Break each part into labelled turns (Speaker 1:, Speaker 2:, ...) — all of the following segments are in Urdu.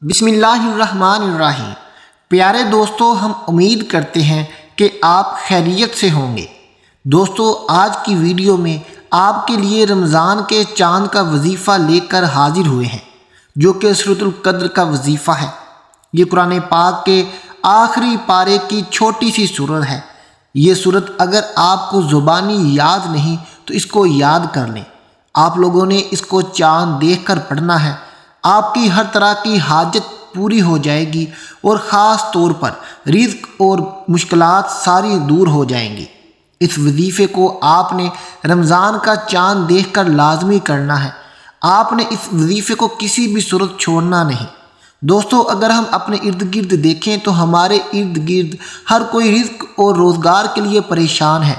Speaker 1: بسم اللہ الرحمن الرحیم۔ پیارے دوستو، ہم امید کرتے ہیں کہ آپ خیریت سے ہوں گے۔ دوستو، آج کی ویڈیو میں آپ کے لیے رمضان کے چاند کا وظیفہ لے کر حاضر ہوئے ہیں، جو کہ سورۃ القدر کا وظیفہ ہے۔ یہ قرآن پاک کے آخری پارے کی چھوٹی سی سورت ہے۔ یہ سورت اگر آپ کو زبانی یاد نہیں تو اس کو یاد کر لیں۔ آپ لوگوں نے اس کو چاند دیکھ کر پڑھنا ہے۔ آپ کی ہر طرح کی حاجت پوری ہو جائے گی اور خاص طور پر رزق اور مشکلات ساری دور ہو جائیں گی۔ اس وظیفے کو آپ نے رمضان کا چاند دیکھ کر لازمی کرنا ہے۔ آپ نے اس وظیفے کو کسی بھی صورت چھوڑنا نہیں۔ دوستو، اگر ہم اپنے ارد گرد دیکھیں تو ہمارے ارد گرد ہر کوئی رزق اور روزگار کے لیے پریشان ہے۔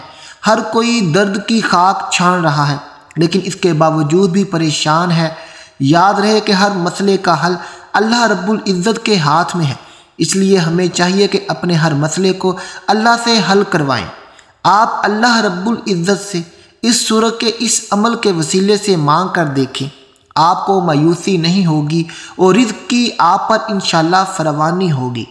Speaker 1: ہر کوئی درد کی خاک چھان رہا ہے، لیکن اس کے باوجود بھی پریشان ہے۔ یاد رہے کہ ہر مسئلے کا حل اللہ رب العزت کے ہاتھ میں ہے، اس لیے ہمیں چاہیے کہ اپنے ہر مسئلے کو اللہ سے حل کروائیں۔ آپ اللہ رب العزت سے اس سورت کے اس عمل کے وسیلے سے مانگ کر دیکھیں، آپ کو مایوسی نہیں ہوگی اور رزق کی آپ پر انشاءاللہ فراوانی ہوگی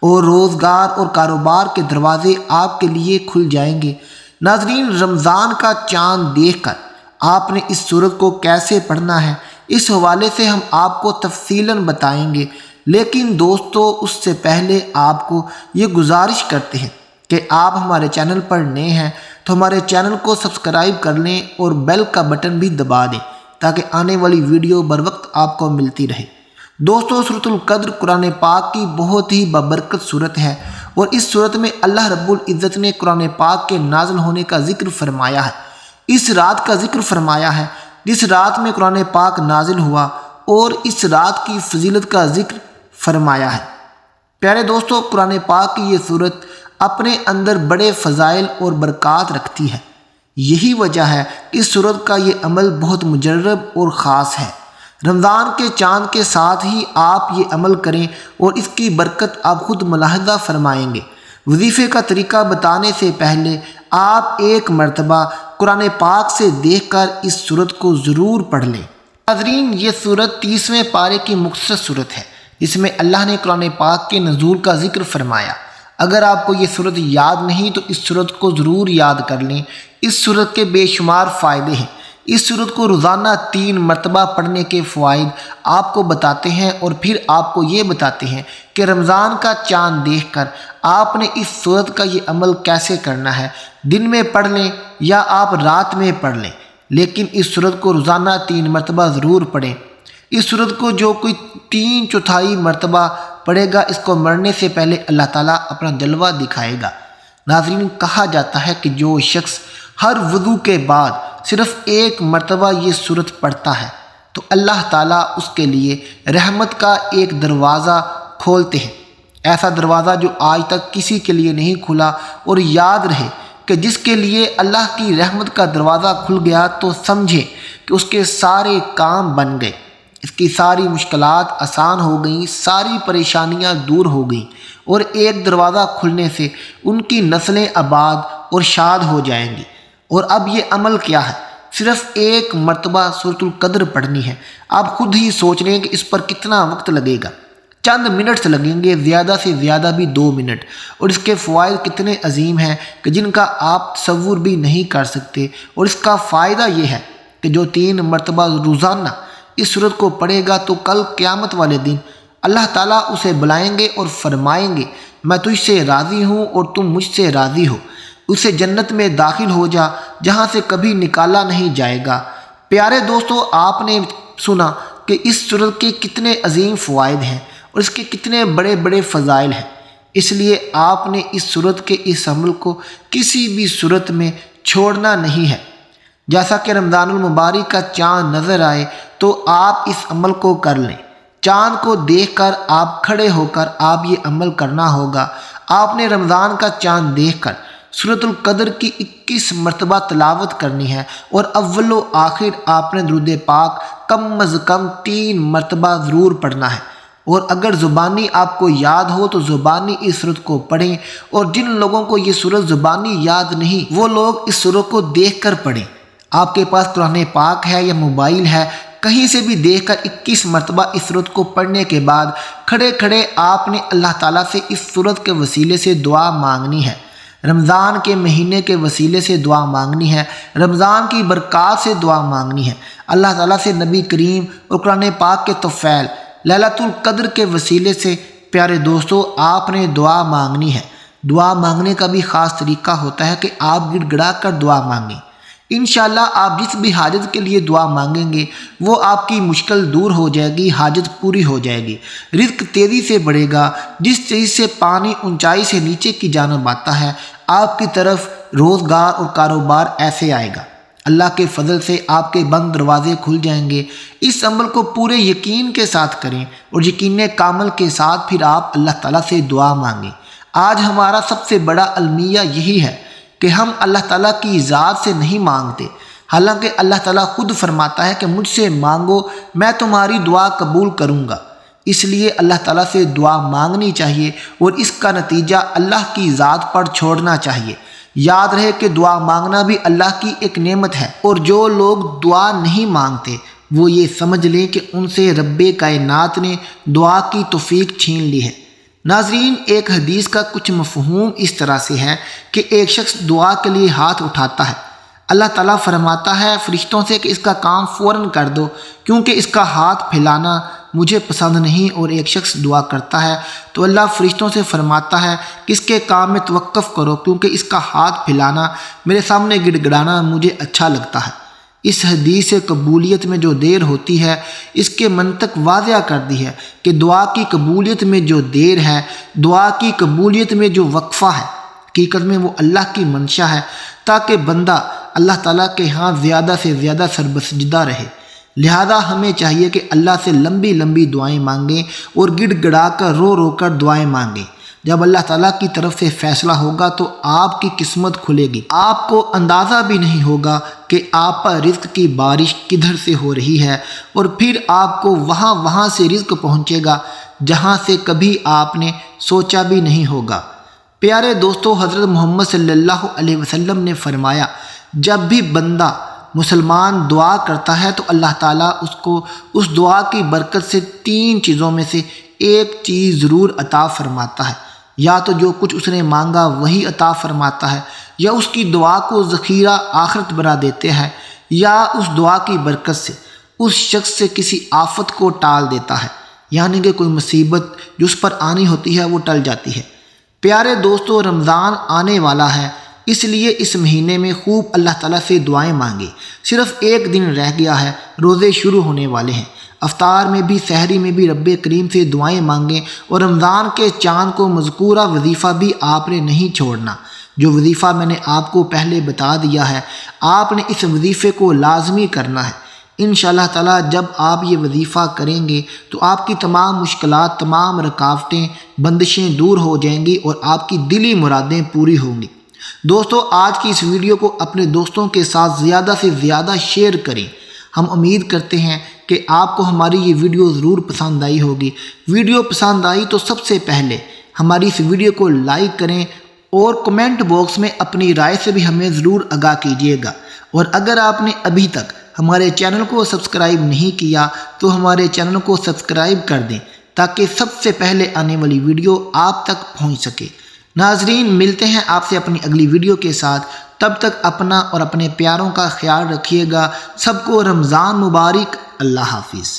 Speaker 1: اور روزگار اور کاروبار کے دروازے آپ کے لیے کھل جائیں گے۔ ناظرین، رمضان کا چاند دیکھ کر آپ نے اس سورت کو کیسے پڑھنا ہے، اس حوالے سے ہم آپ کو تفصیلاً بتائیں گے، لیکن دوستو اس سے پہلے آپ کو یہ گزارش کرتے ہیں کہ آپ ہمارے چینل پر نئے ہیں تو ہمارے چینل کو سبسکرائب کر لیں اور بیل کا بٹن بھی دبا دیں تاکہ آنے والی ویڈیو بر وقت آپ کو ملتی رہے۔ دوستو، سورۃ القدر قرآن پاک کی بہت ہی بابرکت سورت ہے، اور اس سورت میں اللہ رب العزت نے قرآن پاک کے نازل ہونے کا ذکر فرمایا ہے۔ اس رات کا ذکر فرمایا ہے جس رات میں قرآن پاک نازل ہوا، اور اس رات کی فضیلت کا ذکر فرمایا ہے۔ پیارے دوستو، قرآن پاک کی یہ سورت اپنے اندر بڑے فضائل اور برکات رکھتی ہے۔ یہی وجہ ہے کہ اس سورت کا یہ عمل بہت مجرب اور خاص ہے۔ رمضان کے چاند کے ساتھ ہی آپ یہ عمل کریں اور اس کی برکت آپ خود ملاحظہ فرمائیں گے۔ وظیفے کا طریقہ بتانے سے پہلے آپ ایک مرتبہ قرآن پاک سے دیکھ کر اس سورت کو ضرور پڑھ لیں۔ ناظرین، یہ سورت 30ویں پارے کی مختصر سورت ہے، اس میں اللہ نے قرآن پاک کے نزول کا ذکر فرمایا۔ اگر آپ کو یہ سورت یاد نہیں تو اس سورت کو ضرور یاد کر لیں۔ اس سورت کے بے شمار فائدے ہیں۔ اس سورت کو روزانہ 3 مرتبہ پڑھنے کے فوائد آپ کو بتاتے ہیں، اور پھر آپ کو یہ بتاتے ہیں کہ رمضان کا چاند دیکھ کر آپ نے اس سورت کا یہ عمل کیسے کرنا ہے۔ دن میں پڑھ لیں یا آپ رات میں پڑھ لیں، لیکن اس سورت کو روزانہ 3 مرتبہ ضرور پڑھیں۔ اس سورت کو جو کوئی 3/4 مرتبہ پڑھے گا، اس کو مرنے سے پہلے اللہ تعالیٰ اپنا جلوہ دکھائے گا۔ ناظرین، کہا جاتا ہے کہ جو شخص ہر وضو کے بعد صرف 1 مرتبہ یہ سورت پڑھتا ہے تو اللہ تعالیٰ اس کے لیے رحمت کا ایک دروازہ کھولتے ہیں، ایسا دروازہ جو آج تک کسی کے لیے نہیں کھلا۔ اور یاد رہے کہ جس کے لیے اللہ کی رحمت کا دروازہ کھل گیا تو سمجھے کہ اس کے سارے کام بن گئے، اس کی ساری مشکلات آسان ہو گئیں، ساری پریشانیاں دور ہو گئیں، اور ایک دروازہ کھلنے سے ان کی نسلیں آباد اور شاد ہو جائیں گی۔ اور اب یہ عمل کیا ہے؟ صرف 1 مرتبہ سورۃ القدر پڑھنی ہے۔ آپ خود ہی سوچ لیں کہ اس پر کتنا وقت لگے گا۔ چند منٹس لگیں گے، زیادہ سے زیادہ بھی 2 منٹ، اور اس کے فوائد کتنے عظیم ہیں کہ جن کا آپ تصور بھی نہیں کر سکتے۔ اور اس کا فائدہ یہ ہے کہ جو 3 مرتبہ روزانہ اس سورت کو پڑھے گا تو کل قیامت والے دن اللہ تعالیٰ اسے بلائیں گے اور فرمائیں گے، میں تجھ سے راضی ہوں اور تم مجھ سے راضی ہو، اسے جنت میں داخل ہو جا جہاں سے کبھی نکالا نہیں جائے گا۔ پیارے دوستو، آپ نے سنا کہ اس سورت کے کتنے عظیم فوائد ہیں اور اس کے کتنے بڑے بڑے فضائل ہیں، اس لیے آپ نے اس سورت کے اس عمل کو کسی بھی صورت میں چھوڑنا نہیں ہے۔ جیسا کہ رمضان المبارک کا چاند نظر آئے تو آپ اس عمل کو کر لیں۔ چاند کو دیکھ کر آپ کھڑے ہو کر آپ یہ عمل کرنا ہوگا۔ آپ نے رمضان کا چاند دیکھ کر سورۃ القدر کی 21 مرتبہ تلاوت کرنی ہے، اور اول و آخر آپ نے درود پاک کم از کم 3 مرتبہ ضرور پڑھنا ہے۔ اور اگر زبانی آپ کو یاد ہو تو زبانی اس سورت کو پڑھیں، اور جن لوگوں کو یہ سورت زبانی یاد نہیں وہ لوگ اس سورت کو دیکھ کر پڑھیں۔ آپ کے پاس قرآن پاک ہے یا موبائل ہے، کہیں سے بھی دیکھ کر 21 مرتبہ اس سورت کو پڑھنے کے بعد کھڑے کھڑے آپ نے اللہ تعالیٰ سے اس سورت کے وسیلے سے دعا مانگنی ہے، رمضان کے مہینے کے وسیلے سے دعا مانگنی ہے، رمضان کی برکات سے دعا مانگنی ہے، اللہ تعالیٰ سے نبی کریم اور قرآن پاک کے طفیل لیلۃ القدر کے وسیلے سے پیارے دوستو آپ نے دعا مانگنی ہے۔ دعا مانگنے کا بھی خاص طریقہ ہوتا ہے کہ آپ گڑ گڑا کر دعا مانگیں۔ انشاءاللہ آپ جس بھی حاجت کے لیے دعا مانگیں گے وہ آپ کی مشکل دور ہو جائے گی، حاجت پوری ہو جائے گی، رزق تیزی سے بڑھے گا۔ جس چیز سے پانی اونچائی سے نیچے کی جانب آتا ہے آپ کی طرف روزگار اور کاروبار ایسے آئے گا۔ اللہ کے فضل سے آپ کے بند دروازے کھل جائیں گے۔ اس عمل کو پورے یقین کے ساتھ کریں اور یقین کامل کے ساتھ پھر آپ اللہ تعالیٰ سے دعا مانگیں۔ آج ہمارا سب سے بڑا المیہ یہی ہے کہ ہم اللہ تعالیٰ کی ذات سے نہیں مانگتے، حالانکہ اللہ تعالیٰ خود فرماتا ہے کہ مجھ سے مانگو میں تمہاری دعا قبول کروں گا۔ اس لیے اللہ تعالیٰ سے دعا مانگنی چاہیے اور اس کا نتیجہ اللہ کی ذات پر چھوڑنا چاہیے۔ یاد رہے کہ دعا مانگنا بھی اللہ کی ایک نعمت ہے، اور جو لوگ دعا نہیں مانگتے وہ یہ سمجھ لیں کہ ان سے رب کائنات نے دعا کی توفیق چھین لی ہے۔ ناظرین، ایک حدیث کا کچھ مفہوم اس طرح سے ہے کہ ایک شخص دعا کے لیے ہاتھ اٹھاتا ہے، اللہ تعالیٰ فرماتا ہے فرشتوں سے کہ اس کا کام فوراً کر دو کیونکہ اس کا ہاتھ پھیلانا مجھے پسند نہیں، اور ایک شخص دعا کرتا ہے تو اللہ فرشتوں سے فرماتا ہے کہ اس کے کام میں توقف کرو کیونکہ اس کا ہاتھ پھیلانا، میرے سامنے گڑ گڑانا مجھے اچھا لگتا ہے۔ اس حدیث سے قبولیت میں جو دیر ہوتی ہے اس کے منطق واضح کر دی ہے کہ دعا کی قبولیت میں جو دیر ہے، دعا کی قبولیت میں جو وقفہ ہے، حقیقت میں وہ اللہ کی منشا ہے تاکہ بندہ اللہ تعالیٰ کے ہاں زیادہ سے زیادہ سربسجدہ رہے۔ لہذا ہمیں چاہیے کہ اللہ سے لمبی لمبی دعائیں مانگیں اور گڑ گڑا کر رو رو کر دعائیں مانگیں۔ جب اللہ تعالیٰ کی طرف سے فیصلہ ہوگا تو آپ کی قسمت کھلے گی، آپ کو اندازہ بھی نہیں ہوگا کہ آپ پر رزق کی بارش کدھر سے ہو رہی ہے، اور پھر آپ کو وہاں سے رزق پہنچے گا جہاں سے کبھی آپ نے سوچا بھی نہیں ہوگا۔ پیارے دوستو، حضرت محمد صلی اللہ علیہ وسلم نے فرمایا جب بھی بندہ مسلمان دعا کرتا ہے تو اللہ تعالیٰ اس کو اس دعا کی برکت سے 3 چیزوں میں سے ایک چیز ضرور عطا فرماتا ہے، یا تو جو کچھ اس نے مانگا وہی عطا فرماتا ہے، یا اس کی دعا کو ذخیرہ آخرت بنا دیتے ہیں، یا اس دعا کی برکت سے اس شخص سے کسی آفت کو ٹال دیتا ہے، یعنی کہ کوئی مصیبت جو اس پر آنی ہوتی ہے وہ ٹل جاتی ہے۔ پیارے دوستو، رمضان آنے والا ہے، اس لیے اس مہینے میں خوب اللہ تعالیٰ سے دعائیں مانگیں۔ صرف 1 دن رہ گیا ہے، روزے شروع ہونے والے ہیں۔ افطار میں بھی سحری میں بھی رب کریم سے دعائیں مانگیں، اور رمضان کے چاند کو مذکورہ وظیفہ بھی آپ نے نہیں چھوڑنا۔ جو وظیفہ میں نے آپ کو پہلے بتا دیا ہے آپ نے اس وظیفے کو لازمی کرنا ہے۔ انشاءاللہ تعالیٰ جب آپ یہ وظیفہ کریں گے تو آپ کی تمام مشکلات، تمام رکاوٹیں، بندشیں دور ہو جائیں گی اور آپ کی دلی مرادیں پوری ہوں گی۔ دوستو، آج کی اس ویڈیو کو اپنے دوستوں کے ساتھ زیادہ سے زیادہ شیئر کریں۔ ہم امید کرتے ہیں کہ آپ کو ہماری یہ ویڈیو ضرور پسند آئی ہوگی۔ ویڈیو پسند آئی تو سب سے پہلے ہماری اس ویڈیو کو لائک کریں اور کمنٹ باکس میں اپنی رائے سے بھی ہمیں ضرور آگاہ کیجیے گا، اور اگر آپ نے ابھی تک ہمارے چینل کو سبسکرائب نہیں کیا تو ہمارے چینل کو سبسکرائب کر دیں تاکہ سب سے پہلے آنے والی ویڈیو آپ تک پہنچ سکے۔ ناظرین، ملتے ہیں آپ سے اپنی اگلی ویڈیو کے ساتھ، تب تک اپنا اور اپنے پیاروں کا خیال رکھیے گا۔ سب کو رمضان مبارک۔ اللہ حافظ۔